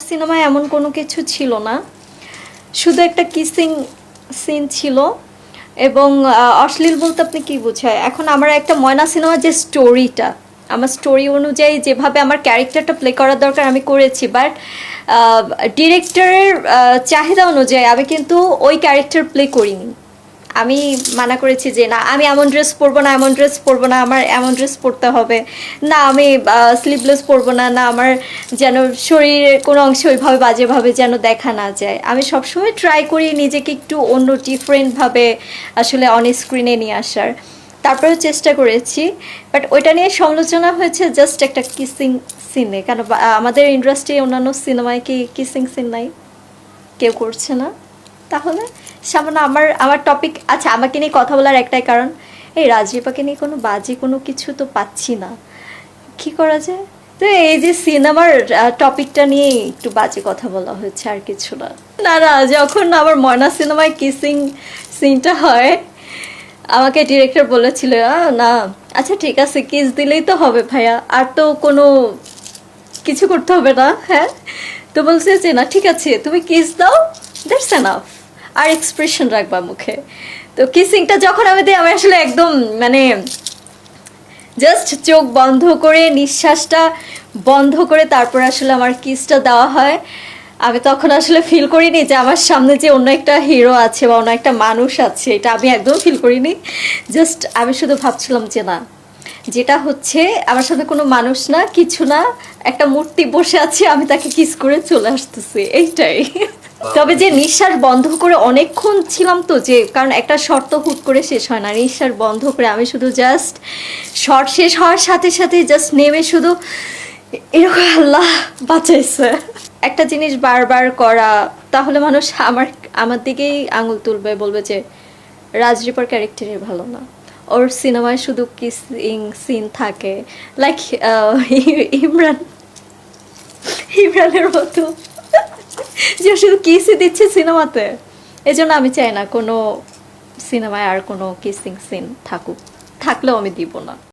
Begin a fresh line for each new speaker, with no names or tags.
সিনেমায় এমন কোনো কিছু ছিল না, শুধু একটা কিসিং সিন ছিল। এবং অশ্লীল বলতে আপনি কি বোঝায়? এখন আমার একটা ময়না সিনেমার যে স্টোরিটা, আমার স্টোরি অনুযায়ী যেভাবে আমার ক্যারেক্টারটা প্লে করার দরকার আমি করেছি, বাট ডিরেক্টরের চাহিদা অনুযায়ী আমি কিন্তু ওই ক্যারেক্টার প্লে করিনি। আমি মানা করেছি যে না, আমি এমন ড্রেস পরবো না, এমন ড্রেস পরবো না, আমার এমন ড্রেস পরতে হবে না, আমি স্লিভলেস পরবো না, না আমার যেন শরীরের কোনো অংশে ওইভাবে বাজেভাবে যেন দেখা না যায়। আমি সবসময় ট্রাই করি নিজেকে একটু অন্য ডিফারেন্টভাবে আসলে অন স্ক্রিনে নিয়ে আসার, তারপরেও চেষ্টা করেছি। বাট ওইটা নিয়ে সমালোচনা হয়েছে জাস্ট একটা কিসিং সিনে। কেন আমাদের ইন্ডাস্ট্রি অন্যান্য সিনেমায় কি কিসিং সিন নাই? কেউ করছে না। তাহলে সামান্য আমার আমার টপিক, আচ্ছা আমাকে নিয়ে কথা বলার একটাই কারণ, এই রাজরিপাকে নিয়ে কোনো বাজে কোনো কিছু তো পাচ্ছি না, কি করা যায়? তো এই যে সিনেমার টপিকটা নিয়ে একটু বাজে কথা বলা হয়েছে, আর কিছু না। না না, যখন আমার ময়না সিনেমায় কিসিং সিনটা হয়, আমাকে ডিরেক্টর বলেছিল না আচ্ছা ঠিক আছে, কিস দিলেই তো হবে ভাইয়া, আর তো কোনো কিছু করতে হবে না। হ্যাঁ, তো বলছে যে না ঠিক আছে তুমি কিস দাও, দ্যাটস এনাফ, আর এক্সপ্রেশন রাখবা মুখে। তো কিসিংটা যখন আমি দিই, আমি আসলে একদম মানে জাস্ট চোখ বন্ধ করে, নিঃশ্বাসটা বন্ধ করে তারপর আসলে আমার কিসটা দেওয়া হয়। আমি তখন আসলে ফিল করিনি যে আমার সামনে যে অন্য একটা হিরো আছে বা অন্য একটা মানুষ আছে, এটা আমি একদম ফিল করিনি। জাস্ট আমি শুধু ভাবছিলাম যে না, যেটা হচ্ছে আমার সাথে কোনো মানুষ না, কিছু না, একটা মূর্তি বসে আছে, আমি তাকে কিস করে চলে আসতেছি, এইটাই। তবে যে নিঃশ্বাস বন্ধ করে অনেকক্ষণ ছিলাম, তো যে কারণ একটা শর্ট তো হুট করে শেষ হয় না, নিঃশ্বাস বন্ধ করে আমি শুধু জাস্ট শর্ট শেষ হওয়ার সাথে সাথে জাস্ট নেমে শুধু এরকম আল্লাহ বাঁচাইছে। একটা জিনিস বারবার করা, তাহলে মানুষ আমার দিকেই আঙুল তুলবে, বলবে যে রাজরিপার ক্যারেক্টারই ভালো না, ওর সিনেমায় শুধু কিসিং সিন থাকে, লাইক ইমরানের মতো, যে শুধু কিসই দিচ্ছে সিনেমাতে। এই জন্য আমি চাই না কোনো সিনেমায় আর কোনো কিসিং সিন থাকুক, থাকলেও আমি দিব না।